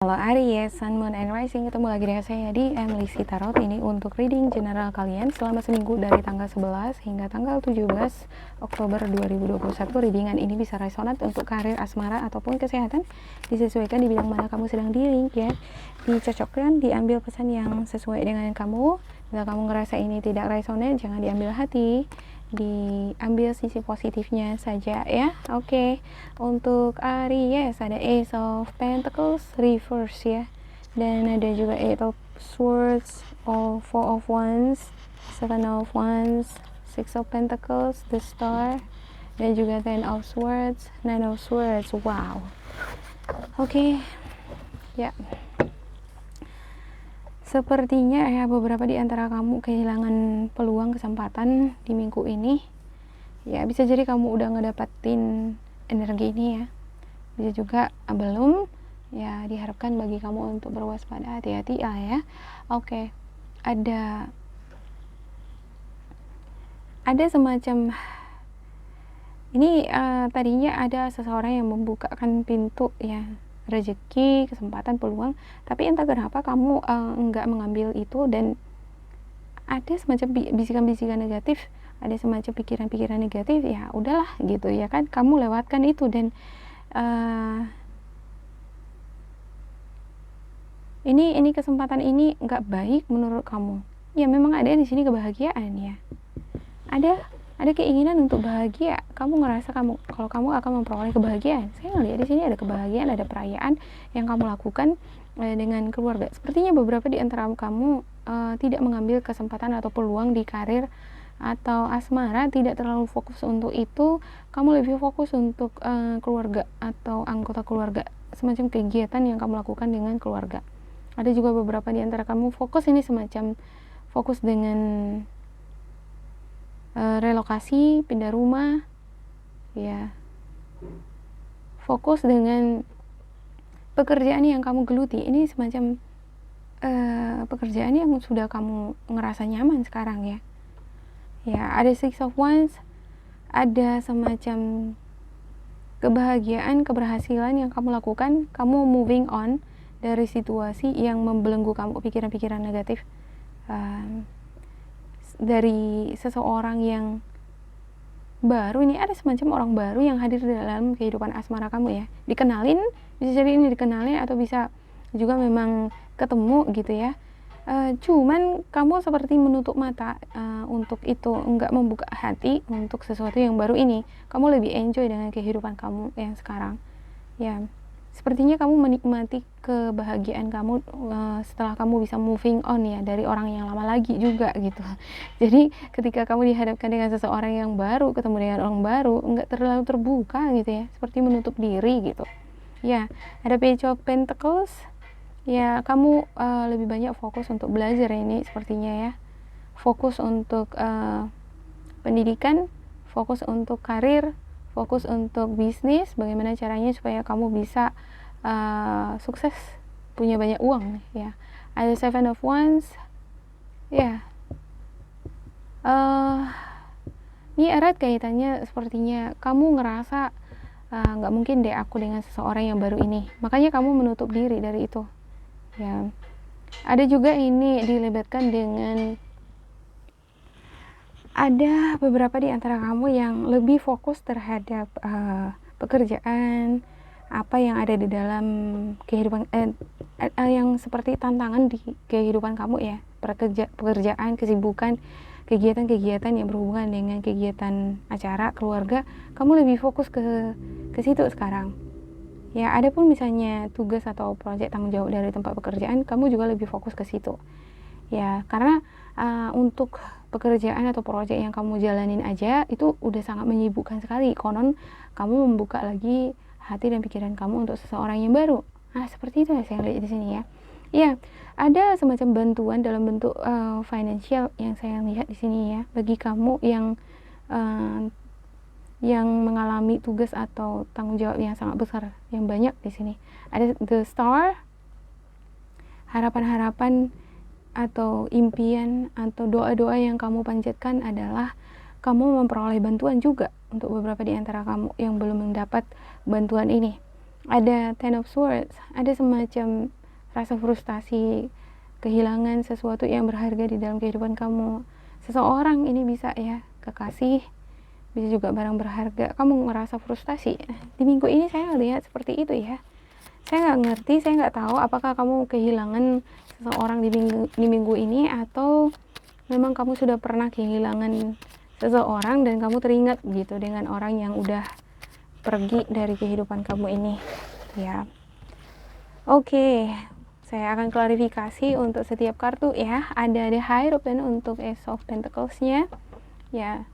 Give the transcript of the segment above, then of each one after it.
Halo Aries, Sun, Moon, and Rising, ketemu lagi dengan saya di Emily C Tarot. Ini untuk reading general kalian selama seminggu dari tanggal 11 hingga tanggal 17 Oktober 2021. Readingan ini bisa resonat untuk karir, asmara, ataupun kesehatan. Disesuaikan di bidang mana kamu sedang dealing ya. Dicocokkan, diambil pesan yang sesuai dengan kamu. Bila kamu ngerasa ini tidak resonate, jangan diambil hati, diambil sisi positifnya saja ya. Oke. Untuk Aries ada Ace of Pentacles reverse ya, dan ada juga Eight of Swords, Four of Wands, Seven of Wands, Six of Pentacles, the Star, dan juga Ten of Swords, Nine of Swords. Wow. Oke. Ya. Sepertinya ya beberapa di antara kamu kehilangan peluang, kesempatan di minggu ini. Ya, bisa jadi kamu udah ngedapatin energi ini ya. Bisa juga belum. Ya, diharapkan bagi kamu untuk berwaspada, hati-hati lah ya. Oke. Ada semacam ini tadinya ada seseorang yang membukakan pintu ya, rezeki, kesempatan, peluang, tapi entah kenapa kamu enggak mengambil itu, dan ada semacam bisikan-bisikan negatif, ada semacam pikiran-pikiran negatif. Ya udahlah gitu ya kan, kamu lewatkan itu, dan ini kesempatan ini nggak baik menurut kamu. Ya memang ada di sini kebahagiaan ya, ada keinginan untuk bahagia. Kamu ngerasa kalau kamu akan memperoleh kebahagiaan. Saya ngelihat di sini ada kebahagiaan, ada perayaan yang kamu lakukan dengan keluarga. Sepertinya beberapa di antara kamu tidak mengambil kesempatan atau peluang di karir atau asmara, tidak terlalu fokus untuk itu. Kamu lebih fokus untuk keluarga atau anggota keluarga, semacam kegiatan yang kamu lakukan dengan keluarga. Ada juga beberapa di antara kamu fokus ini semacam fokus dengan relokasi, pindah rumah ya, fokus dengan pekerjaan yang kamu geluti. Ini semacam pekerjaan yang sudah kamu ngerasa nyaman sekarang ya. Ya, ada Six of Wands, ada semacam kebahagiaan, keberhasilan yang kamu lakukan. Kamu moving on dari situasi yang membelenggu kamu, pikiran-pikiran negatif dari seseorang yang baru. Ini ada semacam orang baru yang hadir dalam kehidupan asmara kamu ya. Dikenalin, bisa jadi ini dikenalin atau bisa juga memang ketemu gitu ya. Cuman kamu seperti menutup mata untuk itu, enggak membuka hati untuk sesuatu yang baru ini. Kamu lebih enjoy dengan kehidupan kamu yang sekarang ya. Sepertinya kamu menikmati kebahagiaan kamu setelah kamu bisa moving on ya, dari orang yang lama lagi juga gitu. Jadi ketika kamu dihadapkan dengan seseorang yang baru, ketemu dengan orang baru, enggak terlalu terbuka gitu ya, seperti menutup diri gitu ya. Ada Page of Pentacles ya, kamu lebih banyak fokus untuk belajar ini sepertinya ya, fokus untuk pendidikan, fokus untuk karir, fokus untuk bisnis, bagaimana caranya supaya kamu bisa sukses, punya banyak uang ya. Ada Seven of Wands ya. Ini erat kaitannya, sepertinya kamu ngerasa nggak mungkin deh aku dengan seseorang yang baru ini, makanya kamu menutup diri dari itu ya. Ada juga ini dilibatkan dengan ada beberapa di antara kamu yang lebih fokus terhadap pekerjaan, apa yang ada di dalam kehidupan yang seperti tantangan di kehidupan kamu ya, pekerjaan, kesibukan, kegiatan-kegiatan yang berhubungan dengan kegiatan acara keluarga. Kamu lebih fokus ke situ sekarang ya. Adapun misalnya tugas atau proyek tanggung jawab dari tempat pekerjaan, kamu juga lebih fokus ke situ ya, karena untuk pekerjaan atau proyek yang kamu jalanin aja itu udah sangat menyibukkan sekali. Konon kamu membuka lagi hati dan pikiran kamu untuk seseorang yang baru. Nah, seperti itu yang saya lihat di sini ya. Ya, ada semacam bantuan dalam bentuk financial yang saya lihat di sini ya, bagi kamu yang mengalami tugas atau tanggung jawab yang sangat besar, yang banyak di sini. Ada the Star, harapan-harapan atau impian atau doa-doa yang kamu panjatkan adalah kamu memperoleh bantuan juga untuk beberapa di antara kamu yang belum mendapat bantuan ini. ada Ten of Swords, ada semacam rasa frustasi, kehilangan sesuatu yang berharga di dalam kehidupan kamu. Seseorang ini bisa ya, kekasih, bisa juga barang berharga. Kamu merasa frustasi. Di minggu ini saya lihat seperti itu ya. Saya nggak ngerti, saya nggak tahu apakah kamu kehilangan seseorang di minggu ini, atau memang kamu sudah pernah kehilangan seseorang dan kamu teringat gitu dengan orang yang udah pergi dari kehidupan kamu ini ya. Oke, saya akan klarifikasi untuk setiap kartu ya. Ada The Hierophant untuk Ace of Pentacles-nya ya.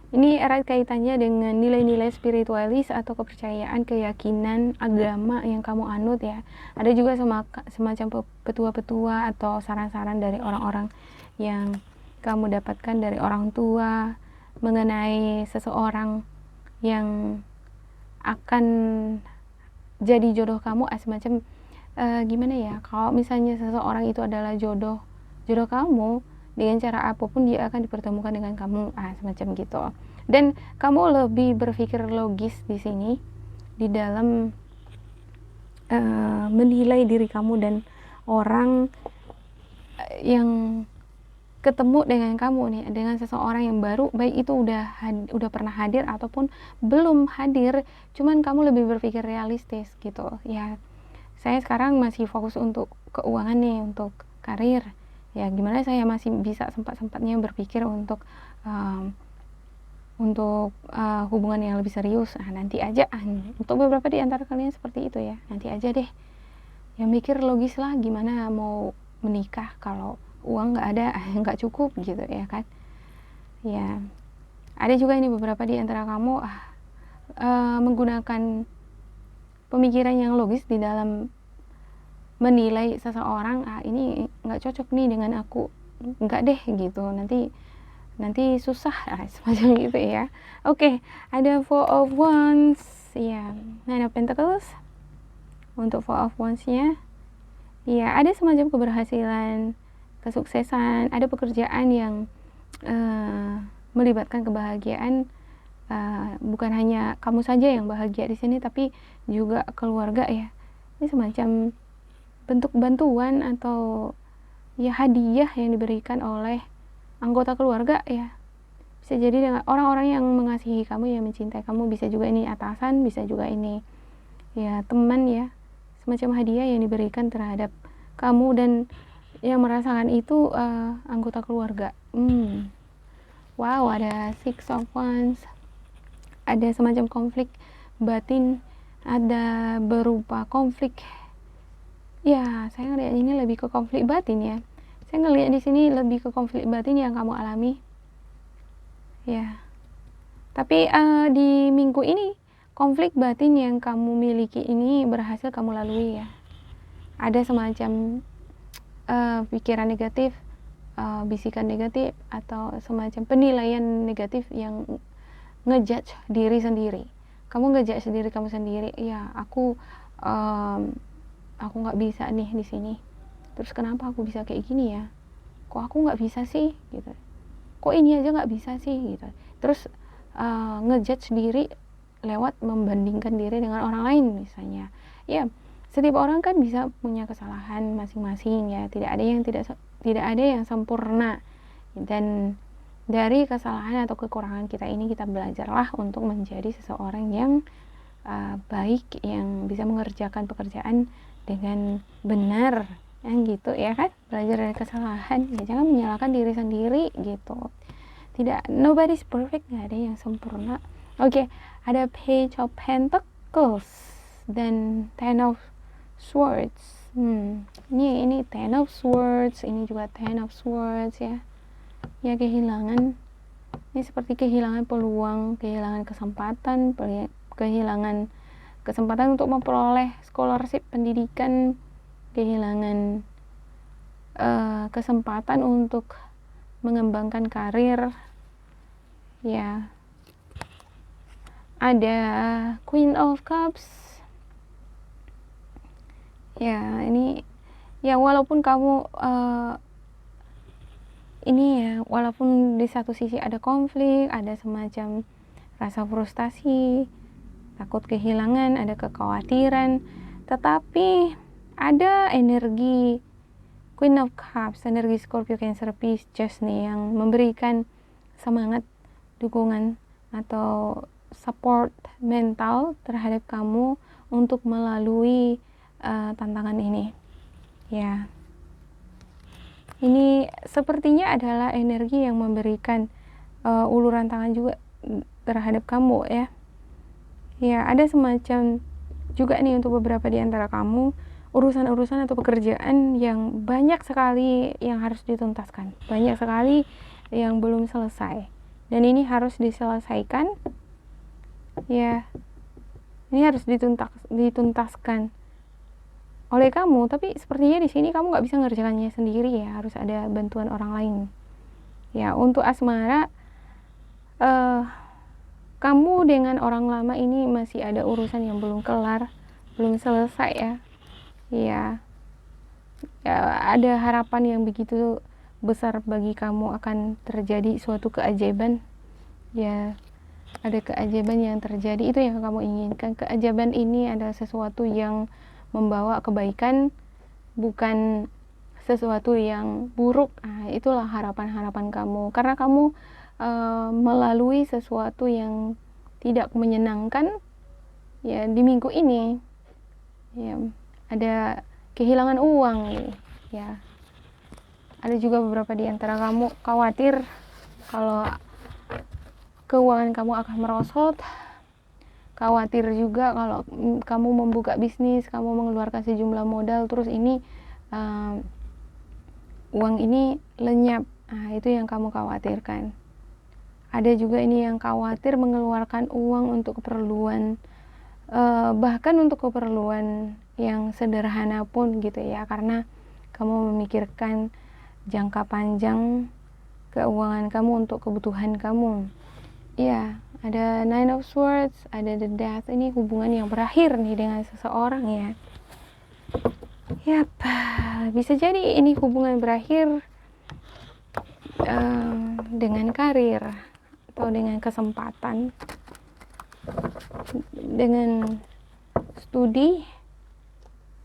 Ini erat kaitannya dengan nilai-nilai spiritualis atau kepercayaan, keyakinan, agama yang kamu anut ya. Ada juga semacam petua-petua atau saran-saran dari orang-orang yang kamu dapatkan dari orang tua mengenai seseorang yang akan jadi jodoh kamu, semacam gimana ya, kalau misalnya seseorang itu adalah jodoh kamu, dengan cara apapun dia akan dipertemukan dengan kamu, semacam gitu. Dan kamu lebih berpikir logis di sini di dalam menilai diri kamu dan orang yang ketemu dengan kamu nih, dengan seseorang yang baru, baik itu udah pernah hadir ataupun belum hadir, cuman kamu lebih berpikir realistis gitu ya. Saya sekarang masih fokus untuk keuangan nih, untuk karir ya, gimana saya masih bisa sempat-sempatnya berpikir untuk hubungan yang lebih serius. Nanti aja, untuk beberapa di antara kalian seperti itu ya, nanti aja deh ya, mikir logis lah, gimana mau menikah kalau uang nggak ada, nggak cukup gitu ya kan ya. Ada juga ini beberapa di antara kamu menggunakan pemikiran yang logis di dalam menilai seseorang, ini nggak cocok nih dengan aku, nggak deh gitu, nanti susah, semacam gitu ya. Oke, ada Four of Wands ya, Nine of Pentacles untuk Four of Wands-nya ya. Ada semacam keberhasilan, kesuksesan, ada pekerjaan yang melibatkan kebahagiaan. Bukan hanya kamu saja yang bahagia di sini, tapi juga keluarga ya. Ini semacam bentuk bantuan atau ya hadiah yang diberikan oleh anggota keluarga ya. Bisa jadi dengan orang-orang yang mengasihi kamu, yang mencintai kamu. Bisa juga ini atasan, bisa juga ini ya teman ya. Semacam hadiah yang diberikan terhadap kamu, dan yang merasakan itu anggota keluarga. Wow, ada Six of Wands. Ada semacam konflik batin, ada berupa konflik ya. Saya ngelihat ini lebih ke konflik batin ya. Saya ngelihat di sini lebih ke konflik batin yang kamu alami ya. Tapi di minggu ini konflik batin yang kamu miliki ini berhasil kamu lalui ya. Ada semacam pikiran negatif, bisikan negatif, atau semacam penilaian negatif yang ngejudge diri sendiri. Kamu ngejudge diri kamu sendiri ya. Aku nggak bisa nih di sini, terus kenapa aku bisa kayak gini ya, kok aku nggak bisa sih gitu, kok ini aja nggak bisa sih gitu. Terus ngejudge diri lewat membandingkan diri dengan orang lain misalnya ya. Setiap orang kan bisa punya kesalahan masing-masing ya, tidak ada yang sempurna, dan dari kesalahan atau kekurangan kita ini kita belajarlah untuk menjadi seseorang yang baik, yang bisa mengerjakan pekerjaan dengan benar yang gitu ya kan. Belajar dari kesalahan ya, jangan menyalahkan diri sendiri gitu. Tidak, nobody's perfect, nggak ada yang sempurna. Oke, ada Page of Pentacles dan Ten of Swords. Ini Ten of Swords, ini juga Ten of Swords ya. Ya, kehilangan. Ini seperti kehilangan peluang, kehilangan kesempatan, kehilangan kesempatan untuk memperoleh scholarship pendidikan, kehilangan kesempatan untuk mengembangkan karir ya. Ada Queen of Cups ya. Ini ya, walaupun kamu ini ya, walaupun di satu sisi ada konflik, ada semacam rasa frustasi takut kehilangan, ada kekhawatiran, tetapi ada energi Queen of Cups, energi Scorpio, Cancer, Pisces nih yang memberikan semangat, dukungan atau support mental terhadap kamu untuk melalui tantangan ini. Ya, ini sepertinya adalah energi yang memberikan uluran tangan juga terhadap kamu ya. Ya, ada semacam juga nih untuk beberapa di antara kamu urusan-urusan atau pekerjaan yang banyak sekali yang harus dituntaskan, banyak sekali yang belum selesai, dan ini harus diselesaikan ya. Ini harus dituntaskan oleh kamu, tapi sepertinya di sini kamu nggak bisa ngerjakannya sendiri ya, harus ada bantuan orang lain ya. Untuk asmara, kamu dengan orang lama ini masih ada urusan yang belum kelar, belum selesai ya. Ya, ada harapan yang begitu besar bagi kamu akan terjadi suatu keajaiban ya. Ada keajaiban yang terjadi, itu yang kamu inginkan. Keajaiban ini adalah sesuatu yang membawa kebaikan, bukan sesuatu yang buruk. Itulah harapan-harapan kamu, karena kamu melalui sesuatu yang tidak menyenangkan ya di minggu ini ya. Ada kehilangan uang ya. Ada juga beberapa di antara kamu khawatir kalau keuangan kamu akan merosot, khawatir juga kalau kamu membuka bisnis, kamu mengeluarkan sejumlah modal, terus ini uang ini lenyap. Itu yang kamu khawatirkan. Ada juga ini yang khawatir mengeluarkan uang untuk keperluan, bahkan untuk keperluan yang sederhana pun gitu ya, karena kamu memikirkan jangka panjang keuangan kamu untuk kebutuhan kamu ya. Ada Nine of Swords, ada The Death. Ini hubungan yang berakhir nih dengan seseorang ya. Yap, bisa jadi ini hubungan berakhir dengan karir atau dengan kesempatan, dengan studi,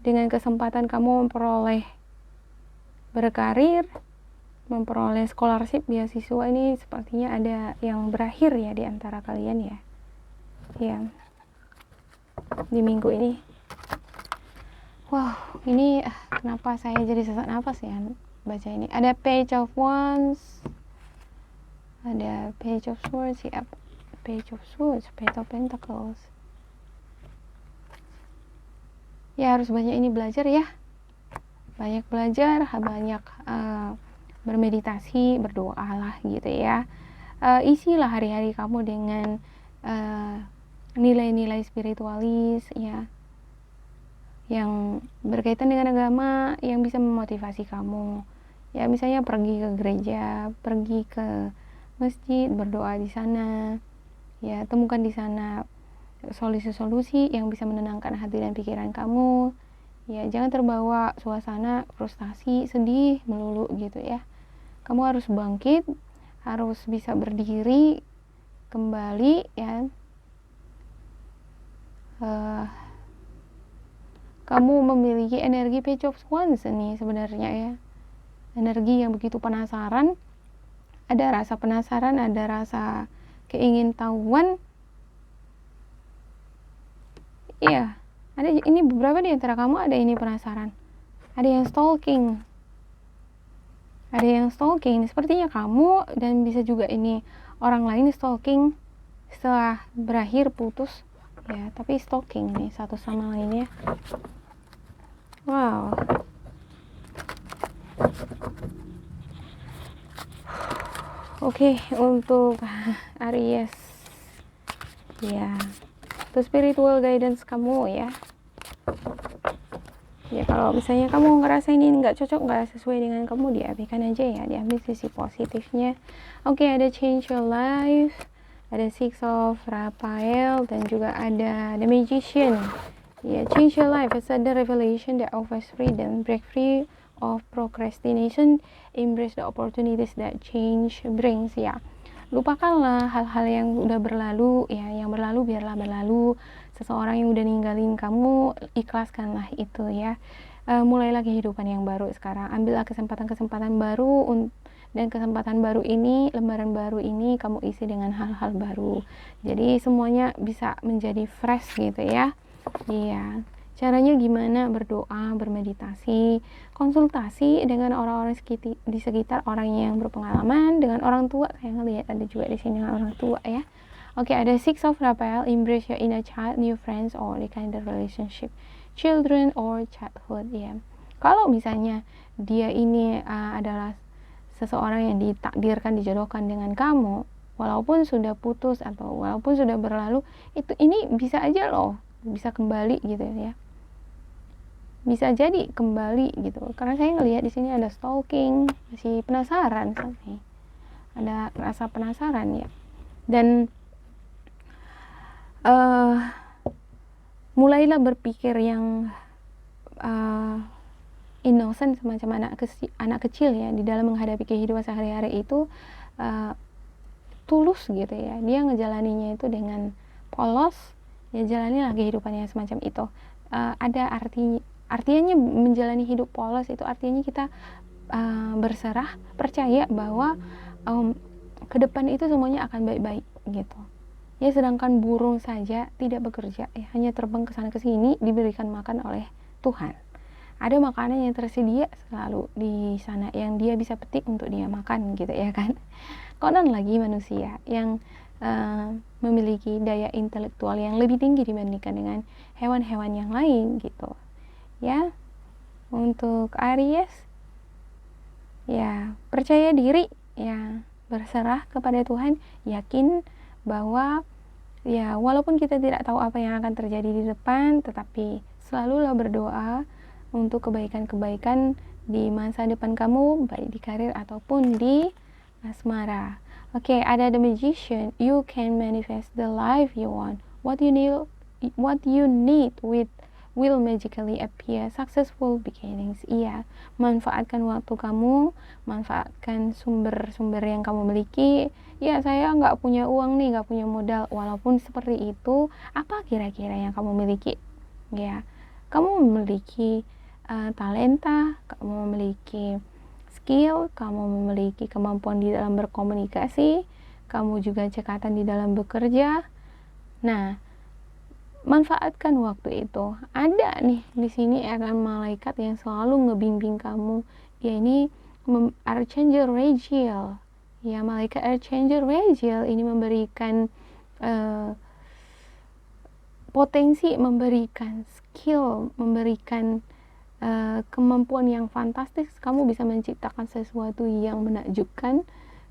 dengan kesempatan kamu memperoleh berkarir, memperoleh scholarship, beasiswa. Ini sepertinya ada yang berakhir ya di antara kalian ya. Ya, di minggu ini. Wow, ini kenapa saya jadi sesak napas ya baca ini. Ada Page of Wands, ada Page of Swords ya, Page of Swords, Page of Pentacles. Ya, harus banyak ini belajar ya, banyak belajar, banyak bermeditasi, berdoa lah gitu ya. Isilah hari-hari kamu dengan nilai-nilai spiritualis ya, yang berkaitan dengan agama, yang bisa memotivasi kamu ya. Misalnya pergi ke gereja, pergi ke masjid, berdoa di sana ya, temukan di sana solusi-solusi yang bisa menenangkan hati dan pikiran kamu ya. Jangan terbawa suasana frustasi, sedih melulu gitu ya. Kamu harus bangkit, harus bisa berdiri kembali ya. Kamu memiliki energi Page of Wands ini sebenarnya ya, energi yang begitu penasaran. Ada rasa penasaran, ada rasa keingintahuan. Iya, ada ini beberapa di antara kamu ada ini penasaran. Ada yang stalking. Ada yang stalking. Sepertinya kamu, dan bisa juga ini orang lain stalking setelah berakhir putus ya, tapi stalking nih satu sama lainnya. Wow. Oke, untuk Aries ya, itu spiritual guidance kamu ya. Ya, kalau misalnya kamu ngerasa ini nggak cocok, nggak sesuai dengan kamu, diabaikan aja ya, diambil sisi positifnya. Oke, ada Change Your Life, ada Six of Raphael, dan juga ada The Magician. Ya, Change Your Life is the revelation that offers freedom, break free of procrastination, embrace the opportunities that change brings ya. lupakanlah hal-hal yang udah berlalu ya, yang berlalu biarlah berlalu. Seseorang yang udah ninggalin kamu, ikhlaskanlah itu ya. Mulailah kehidupan yang baru sekarang, ambillah kesempatan-kesempatan baru, dan kesempatan baru ini, lembaran baru ini kamu isi dengan hal-hal baru, jadi semuanya bisa menjadi fresh gitu ya. Iya, caranya gimana? Berdoa, bermeditasi, konsultasi dengan orang-orang di sekitar, orang yang berpengalaman, dengan orang tua. Saya ngelihat ada juga di sini orang tua ya. Oke, ada Six of Rafael, embrace your inner child, new friends or the kind of relationship, children or childhood ya. Kalau misalnya dia ini adalah seseorang yang ditakdirkan dijodohkan dengan kamu, walaupun sudah putus atau walaupun sudah berlalu, ini bisa aja loh, bisa kembali gitu ya, bisa jadi kembali gitu. Karena saya ngelihat di sini ada stalking, masih penasaran sampai ada rasa penasaran ya. Dan mulailah berpikir yang innocent, semacam anak kecil ya, di dalam menghadapi kehidupan sehari-hari itu tulus gitu ya. Dia ngejalaninya itu dengan polos ya, jalanilah kehidupannya semacam itu. Ada artinya menjalani hidup polos itu artinya kita berserah, percaya bahwa ke depan itu semuanya akan baik-baik gitu ya. Sedangkan burung saja tidak bekerja ya, hanya terbang ke sana ke sini, diberikan makan oleh Tuhan. Ada makanan yang tersedia selalu di sana yang dia bisa petik untuk dia makan gitu ya kan. Konon lagi manusia yang memiliki daya intelektual yang lebih tinggi dibandingkan dengan hewan-hewan yang lain gitu ya. Untuk Aries ya, percaya diri ya, berserah kepada Tuhan, yakin bahwa ya walaupun kita tidak tahu apa yang akan terjadi di depan, tetapi selalulah berdoa untuk kebaikan-kebaikan di masa depan kamu, baik di karir ataupun di asmara. Oke, ada The Magician. You can manifest the life you want. What you need will magically appear. Successful beginnings. Iya, manfaatkan waktu kamu, manfaatkan sumber-sumber yang kamu miliki. Ya, saya nggak punya uang nih, nggak punya modal. Walaupun seperti itu, apa kira-kira yang kamu miliki? Ya, kamu memiliki talenta, kamu memiliki skill, kamu memiliki kemampuan di dalam berkomunikasi, kamu juga cekatan di dalam bekerja. Nah, manfaatkan waktu itu. Ada nih di sini akan malaikat yang selalu ngebimbing kamu. Dia ini Archangel Raziel. Ya, malaikat Archangel Raziel ini memberikan potensi, memberikan skill, memberikan kemampuan yang fantastis. Kamu bisa menciptakan sesuatu yang menakjubkan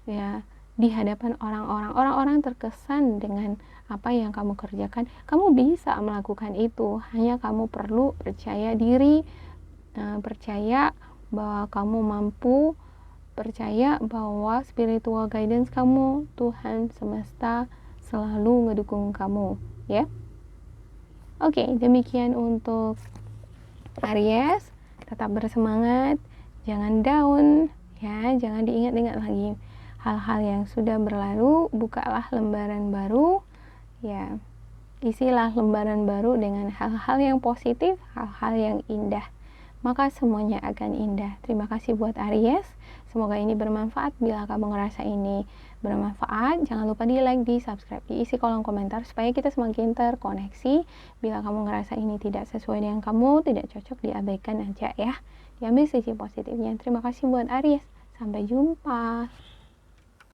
ya di hadapan orang-orang terkesan dengan apa yang kamu kerjakan. Kamu bisa melakukan itu, hanya kamu perlu percaya diri, percaya bahwa kamu mampu, percaya bahwa spiritual guidance kamu, Tuhan semesta selalu ngedukung kamu ya. Oke, demikian untuk Aries. Tetap bersemangat, jangan down ya, jangan diingat-ingat lagi hal-hal yang sudah berlalu. Bukalah lembaran baru ya, isilah lembaran baru dengan hal-hal yang positif, hal-hal yang indah, maka semuanya akan indah. Terima kasih buat Aries, semoga ini bermanfaat. Bila kamu ngerasa ini bermanfaat, jangan lupa di like, di subscribe, diisi kolom komentar supaya kita semakin terkoneksi. Bila kamu ngerasa ini tidak sesuai dengan kamu, tidak cocok, diabaikan aja ya, diambil sisi positifnya. Terima kasih buat Aries, sampai jumpa.